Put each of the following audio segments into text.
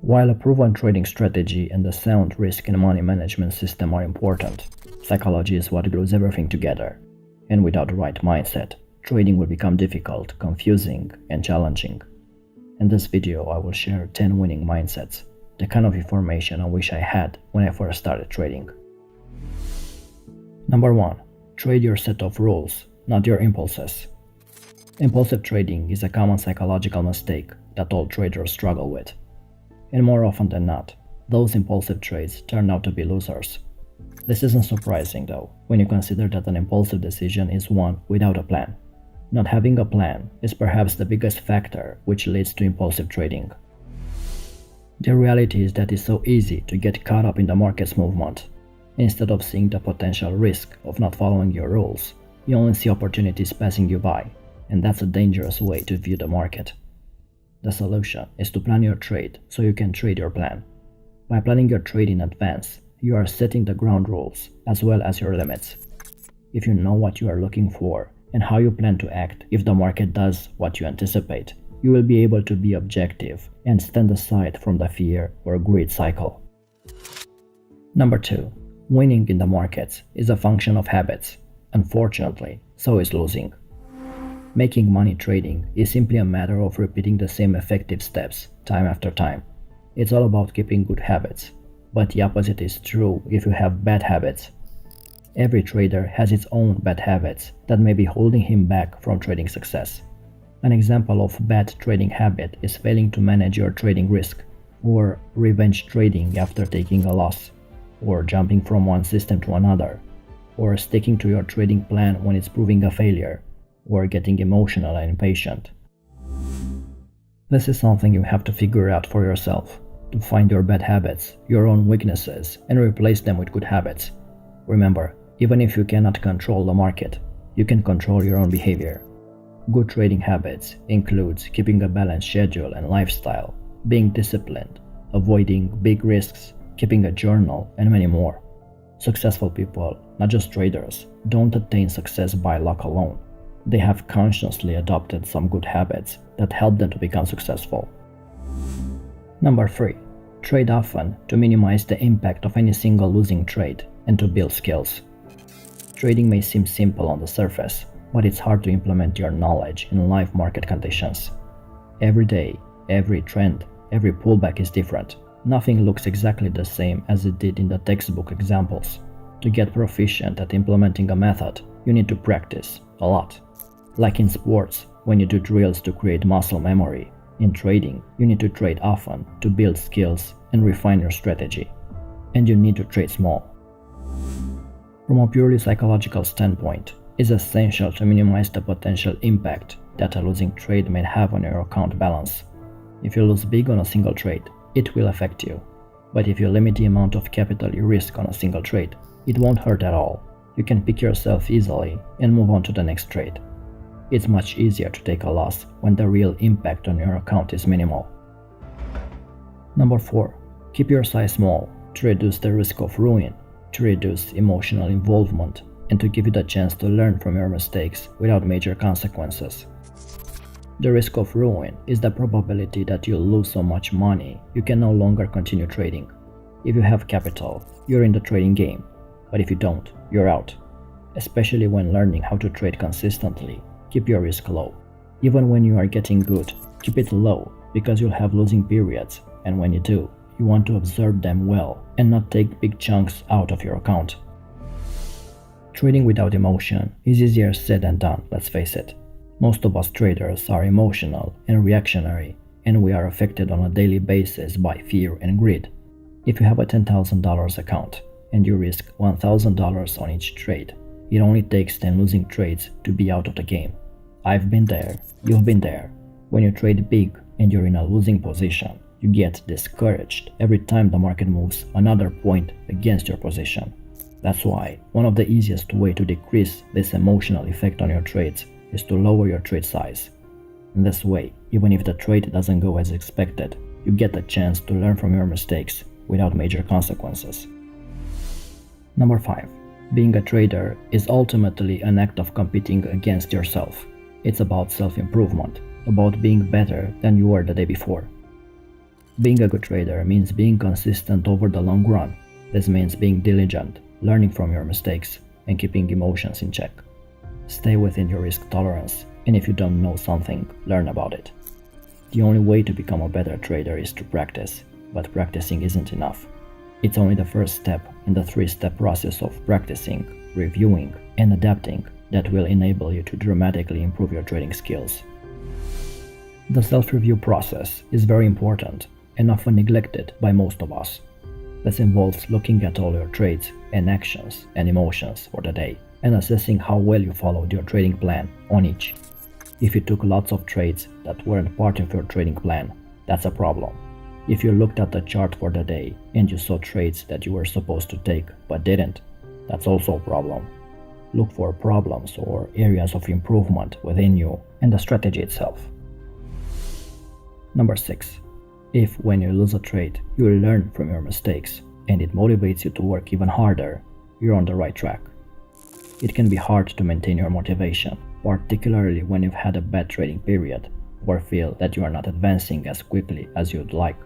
While a proven trading strategy and a sound risk and money management system are important, psychology is what glues everything together. And without the right mindset, trading will become difficult, confusing, and challenging. In this video, I will share 10 winning mindsets, the kind of information I wish I had when I first started trading. Number 1. Trade your set of rules, not your impulses. Impulsive trading is a common psychological mistake that all traders struggle with. And more often than not, those impulsive trades turn out to be losers. This isn't surprising though, when you consider that an impulsive decision is one without a plan. Not having a plan is perhaps the biggest factor which leads to impulsive trading. The reality is that it's so easy to get caught up in the market's movement. Instead of seeing the potential risk of not following your rules, you only see opportunities passing you by, and that's a dangerous way to view the market. The solution is to plan your trade so you can trade your plan. By planning your trade in advance, you are setting the ground rules as well as your limits. If you know what you are looking for and how you plan to act if the market does what you anticipate, you will be able to be objective and stand aside from the fear or greed cycle. Number 2. Winning in the markets is a function of habits. Unfortunately, so is losing. Making money trading is simply a matter of repeating the same effective steps time after time. It's all about keeping good habits, but the opposite is true if you have bad habits. Every trader has its own bad habits that may be holding him back from trading success. An example of bad trading habit is failing to manage your trading risk, or revenge trading after taking a loss, or jumping from one system to another, or sticking to your trading plan when it's proving a failure, or getting emotional and impatient. This is something you have to figure out for yourself, to find your bad habits, your own weaknesses, and replace them with good habits. Remember, even if you cannot control the market, you can control your own behavior. Good trading habits includes keeping a balanced schedule and lifestyle, being disciplined, avoiding big risks, keeping a journal, and many more. Successful people, not just traders, don't attain success by luck alone. They have consciously adopted some good habits that help them to become successful. Number 3. Trade often to minimize the impact of any single losing trade and to build skills. Trading may seem simple on the surface, but it's hard to implement your knowledge in live market conditions. Every day, every trend, every pullback is different. Nothing looks exactly the same as it did in the textbook examples. To get proficient at implementing a method, you need to practice a lot. Like in sports, when you do drills to create muscle memory, in trading, you need to trade often to build skills and refine your strategy. And you need to trade small. From a purely psychological standpoint, it's essential to minimize the potential impact that a losing trade may have on your account balance. If you lose big on a single trade, it will affect you. But if you limit the amount of capital you risk on a single trade, it won't hurt at all. You can pick yourself easily and move on to the next trade. It's much easier to take a loss when the real impact on your account is minimal. Number 4. Keep your size small to reduce the risk of ruin, to reduce emotional involvement, and to give you the chance to learn from your mistakes without major consequences. The risk of ruin is the probability that you'll lose so much money you can no longer continue trading. If you have capital, you're in the trading game, but if you don't, you're out. Especially when learning how to trade consistently, keep your risk low. Even when you are getting good, keep it low because you'll have losing periods, and when you do, you want to observe them well and not take big chunks out of your account. Trading without emotion is easier said than done, let's face it. Most of us traders are emotional and reactionary, and we are affected on a daily basis by fear and greed. If you have a $10,000 account and you risk $1,000 on each trade, it only takes 10 losing trades to be out of the game. I've been there, you've been there. When you trade big and you're in a losing position, you get discouraged every time the market moves another point against your position. That's why one of the easiest ways to decrease this emotional effect on your trades is to lower your trade size. In this way, even if the trade doesn't go as expected, you get a chance to learn from your mistakes without major consequences. Number 5. Being a trader is ultimately an act of competing against yourself. It's about self-improvement, about being better than you were the day before. Being a good trader means being consistent over the long run. This means being diligent, learning from your mistakes, and keeping emotions in check. Stay within your risk tolerance, and if you don't know something, learn about it. The only way to become a better trader is to practice, but practicing isn't enough. It's only the first step in the 3-step process of practicing, reviewing, and adapting that will enable you to dramatically improve your trading skills. The self-review process is very important and often neglected by most of us. This involves looking at all your trades and actions and emotions for the day and assessing how well you followed your trading plan on each. If you took lots of trades that weren't part of your trading plan, that's a problem. If you looked at the chart for the day and you saw trades that you were supposed to take but didn't, that's also a problem. Look for problems or areas of improvement within you and the strategy itself. Number 6. If when you lose a trade, you learn from your mistakes and it motivates you to work even harder, you're on the right track. It can be hard to maintain your motivation, particularly when you've had a bad trading period, or feel that you are not advancing as quickly as you'd like,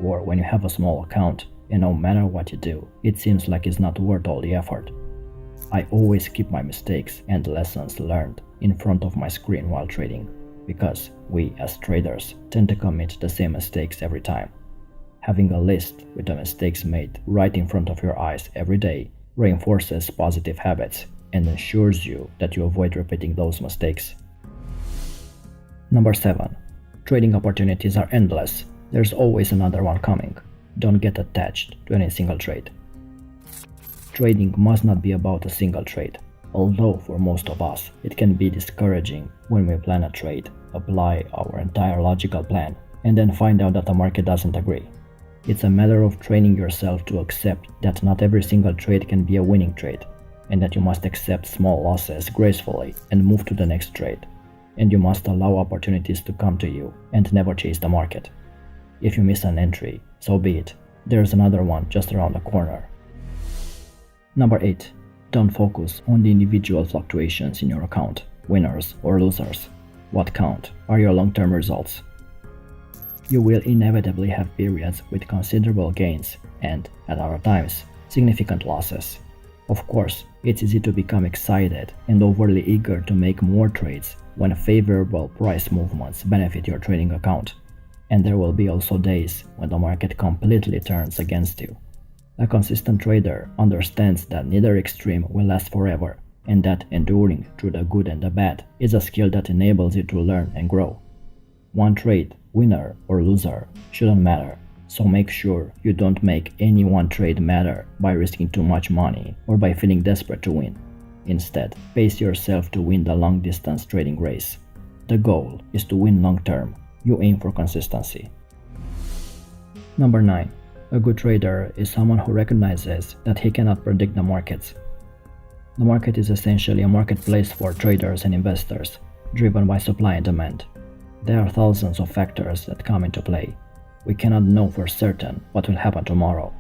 or when you have a small account and no matter what you do, it seems like it's not worth all the effort. I always keep my mistakes and lessons learned in front of my screen while trading, because we as traders tend to commit the same mistakes every time. Having a list with the mistakes made right in front of your eyes every day reinforces positive habits and ensures you that you avoid repeating those mistakes. Number 7. Trading opportunities are endless. There's always another one coming. Don't get attached to any single trade. Trading must not be about a single trade, although for most of us it can be discouraging when we plan a trade, apply our entire logical plan, and then find out that the market doesn't agree. It's a matter of training yourself to accept that not every single trade can be a winning trade, and that you must accept small losses gracefully and move to the next trade. And you must allow opportunities to come to you and never chase the market. If you miss an entry, so be it. There's another one just around the corner. Number 8. Don't focus on the individual fluctuations in your account, winners or losers. What count are your long-term results. You will inevitably have periods with considerable gains and, at other times, significant losses. Of course, it's easy to become excited and overly eager to make more trades when favorable price movements benefit your trading account. And there will be also days when the market completely turns against you. A consistent trader understands that neither extreme will last forever, and that enduring through the good and the bad is a skill that enables you to learn and grow. One trade, winner or loser, shouldn't matter, so make sure you don't make any one trade matter by risking too much money or by feeling desperate to win. Instead, pace yourself to win the long-distance trading race. The goal is to win long-term. You aim for consistency. Number 9. A good trader is someone who recognizes that he cannot predict the markets. The market is essentially a marketplace for traders and investors, driven by supply and demand. There are thousands of factors that come into play. We cannot know for certain what will happen tomorrow.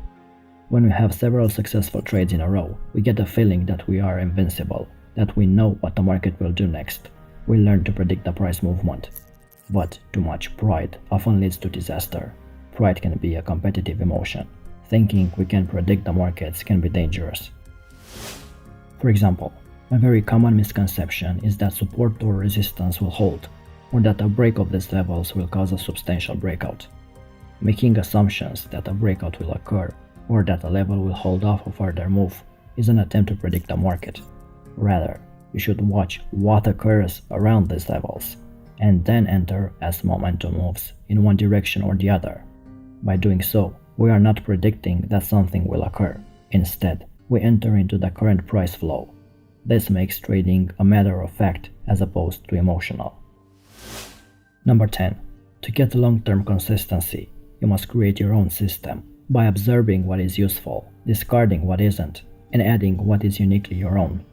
When we have several successful trades in a row, we get the feeling that we are invincible, that we know what the market will do next. We learn to predict the price movement. But too much pride often leads to disaster. Pride can be a competitive emotion. Thinking we can predict the markets can be dangerous. For example, a very common misconception is that support or resistance will hold, or that a break of these levels will cause a substantial breakout. Making assumptions that a breakout will occur, or that a level will hold off a further move, is an attempt to predict the market. Rather, you should watch what occurs around these levels, and then enter as momentum moves in one direction or the other. By doing so, we are not predicting that something will occur. Instead, we enter into the current price flow. This makes trading a matter of fact as opposed to emotional. Number 10. To get long-term consistency, you must create your own system by observing what is useful, discarding what isn't, and adding what is uniquely your own.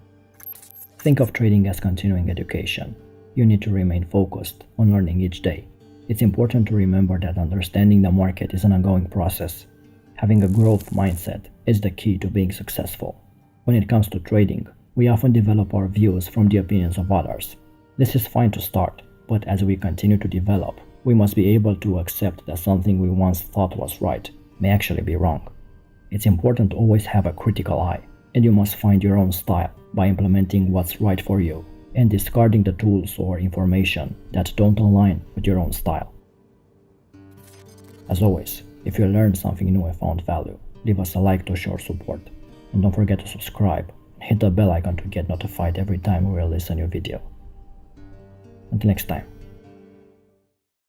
Think of trading as continuing education. You need to remain focused on learning each day. It's important to remember that understanding the market is an ongoing process. Having a growth mindset is the key to being successful. When it comes to trading, we often develop our views from the opinions of others. This is fine to start, but as we continue to develop, We must be able to accept that something we once thought was right may actually be wrong. It's important to always have a critical eye, and you must find your own style by implementing what's right for you and discarding the tools or information that don't align with your own style. As always, if you learned something new and found value, leave us a like to show support, and don't forget to subscribe and hit the bell icon to get notified every time we release a new video. Until next time.